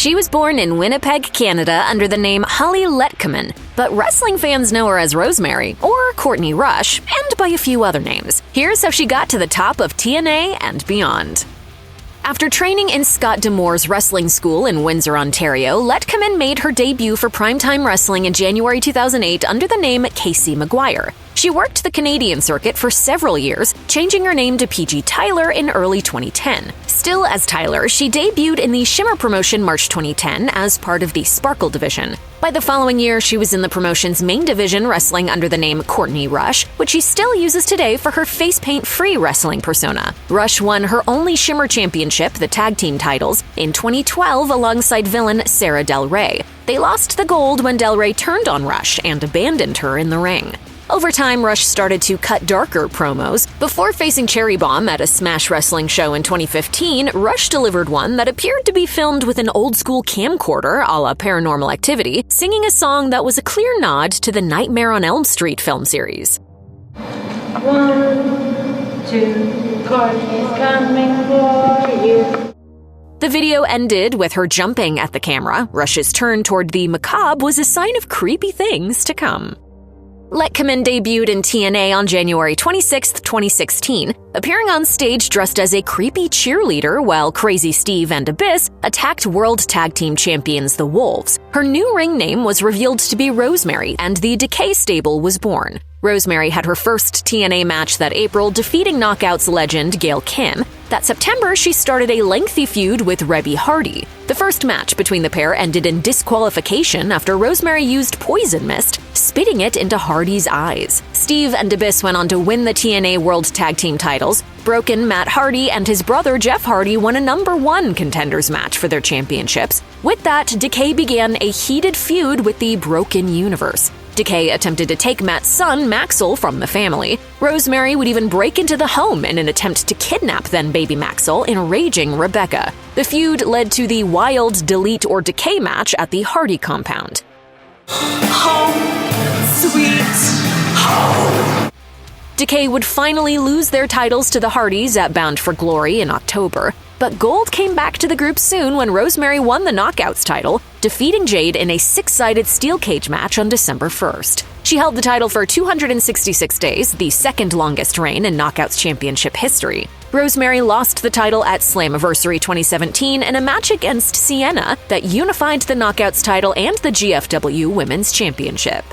She was born in Winnipeg, Canada under the name Holly Letkeman, but wrestling fans know her as Rosemary, or Courtney Rush, and by a few other names. Here's how she got to the top of TNA and beyond. After training in Scott D'Amour's wrestling school in Windsor, Ontario, Letkeman made her debut for primetime wrestling in January 2008 under the name Casey McGuire. She worked the Canadian circuit for several years, changing her name to PG Tyler in early 2010. Still as Tyler, she debuted in the Shimmer promotion March 2010 as part of the Sparkle division. By the following year, she was in the promotion's main division wrestling under the name Courtney Rush, which she still uses today for her face paint-free wrestling persona. Rush won her only Shimmer championship, the tag team titles, in 2012 alongside villain Sarah Del Rey. They lost the gold when Del Rey turned on Rush and abandoned her in the ring. Over time, Rush started to cut darker promos. Before facing Cherry Bomb at a Smash Wrestling show in 2015, Rush delivered one that appeared to be filmed with an old-school camcorder a la Paranormal Activity, singing a song that was a clear nod to the Nightmare on Elm Street film series. 1, 2, Courtney's coming for you. The video ended with her jumping at the camera. Rush's turn toward the macabre was a sign of creepy things to come. Letkeman debuted in TNA on January 26, 2016, appearing on stage dressed as a creepy cheerleader while Crazy Steve and Abyss attacked World Tag Team Champions The Wolves. Her new ring name was revealed to be Rosemary, and the Decay stable was born. Rosemary had her first TNA match that April, defeating Knockouts legend Gail Kim. That September, she started a lengthy feud with Rebby Hardy. The first match between the pair ended in disqualification after Rosemary used poison mist, spitting it into Hardy's eyes. Steve and Abyss went on to win the TNA World Tag Team titles. Broken Matt Hardy and his brother Jeff Hardy won a #1 contenders match for their championships. With that, Decay began a heated feud with the Broken Universe. Decay attempted to take Matt's son, Maxwell, from the family. Rosemary would even break into the home in an attempt to kidnap then-baby Maxwell, enraging Rebecca. The feud led to the wild Delete or Decay match at the Hardy compound. Home, sweet home. Decay would finally lose their titles to the Hardys at Bound for Glory in October, but gold came back to the group soon when Rosemary won the Knockouts title, defeating Jade in a 6-sided steel cage match on December 1st. She held the title for 266 days, the second longest reign in Knockouts championship history. Rosemary lost the title at Slammiversary 2017 in a match against Sienna that unified the Knockouts title and the GFW Women's Championship.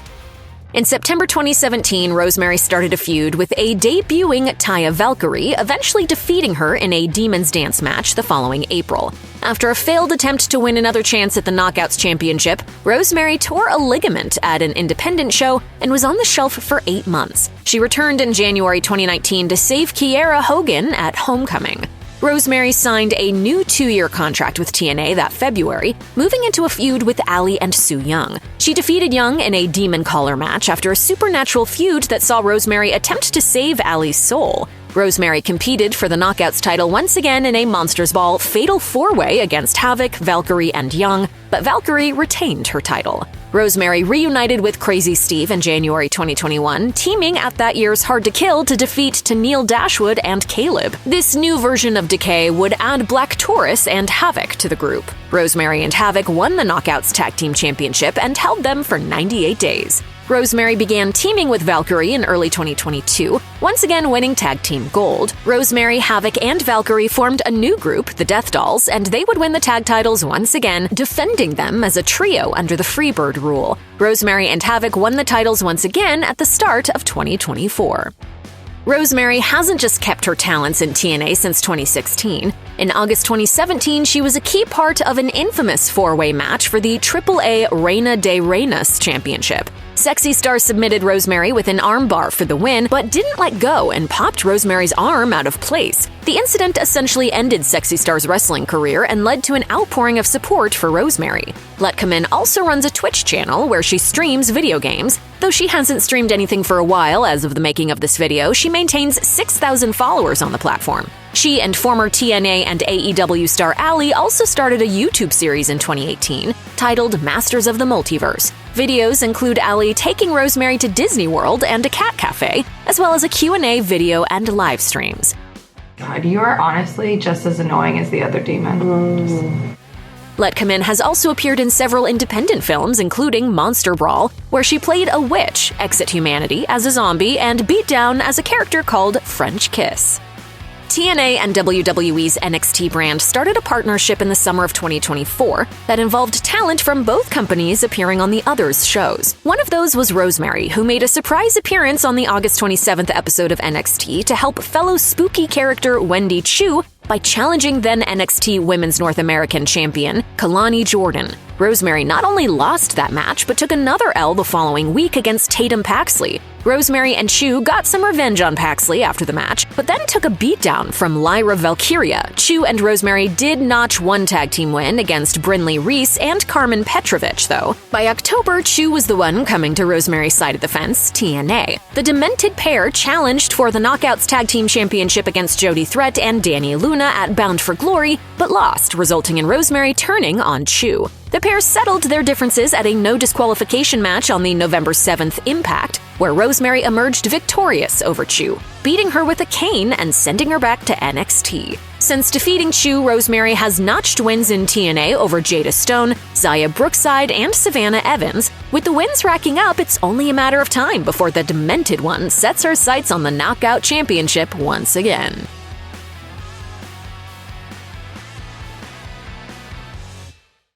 In September 2017, Rosemary started a feud with a debuting Taya Valkyrie, eventually defeating her in a Demon's Dance match the following April. After a failed attempt to win another chance at the Knockouts Championship, Rosemary tore a ligament at an independent show and was on the shelf for 8 months. She returned in January 2019 to save Kiera Hogan at Homecoming. Rosemary signed a new 2-year contract with TNA that February, moving into a feud with Allie and Sue Young. She defeated Young in a Demon Caller match after a supernatural feud that saw Rosemary attempt to save Allie's soul. Rosemary competed for the Knockouts title once again in a Monsters Ball Fatal 4-Way against Havoc, Valkyrie, and Young, but Valkyrie retained her title. Rosemary reunited with Crazy Steve in January 2021, teaming at that year's Hard to Kill to defeat Tennille Dashwood and Caleb. This new version of Decay would add Black Taurus and Havoc to the group. Rosemary and Havoc won the Knockouts Tag Team Championship and held them for 98 days. Rosemary began teaming with Valkyrie in early 2022, once again winning Tag Team Gold. Rosemary, Havoc, and Valkyrie formed a new group, the Death Dollz, and they would win the tag titles once again, defending them as a trio under the Freebird rule. Rosemary and Havoc won the titles once again at the start of 2024. Rosemary hasn't just kept her talents in TNA since 2016. In August 2017, she was a key part of an infamous 4-way match for the AAA Reina de Reinas Championship. Sexy Star submitted Rosemary with an armbar for the win, but didn't let go and popped Rosemary's arm out of place. The incident essentially ended Sexy Star's wrestling career and led to an outpouring of support for Rosemary. Letkeman also runs a Twitch channel where she streams video games. Though she hasn't streamed anything for a while as of the making of this video, she maintains 6,000 followers on the platform. She and former TNA and AEW star Allie also started a YouTube series in 2018 titled Masters of the Multiverse. Videos include Allie taking Rosemary to Disney World and a cat cafe, as well as a Q&A video and live streams. God, you are honestly just as annoying as the other demons. Letkeman has also appeared in several independent films, including Monster Brawl, where she played a witch, exit humanity as a zombie, and beat down as a character called French Kiss. TNA and WWE's NXT brand started a partnership in the summer of 2024 that involved talent from both companies appearing on the other's shows. One of those was Rosemary, who made a surprise appearance on the August 27th episode of NXT to help fellow spooky character Wendy Chu by challenging then NXT Women's North American Champion Kalani Jordan. Rosemary not only lost that match, but took another L the following week against Tatum Paxley. Rosemary and Chu got some revenge on Paxley after the match, but then took a beatdown from Lyra Valkyria. Chu and Rosemary did notch one tag team win against Brinley Reese and Carmen Petrovich, though. By October, Chu was the one coming to Rosemary's side of the fence, TNA. The demented pair challenged for the Knockouts Tag Team Championship against Jody Threat and Dani Luna at Bound for Glory, but lost, resulting in Rosemary turning on Chu. The pair settled their differences at a no disqualification match on the November 7th Impact, where Rosemary emerged victorious over Chu, beating her with a cane and sending her back to NXT. Since defeating Chu, Rosemary has notched wins in TNA over Jada Stone, Zaya Brookside, and Savannah Evans. With the wins racking up, it's only a matter of time before the demented one sets her sights on the Knockout Championship once again.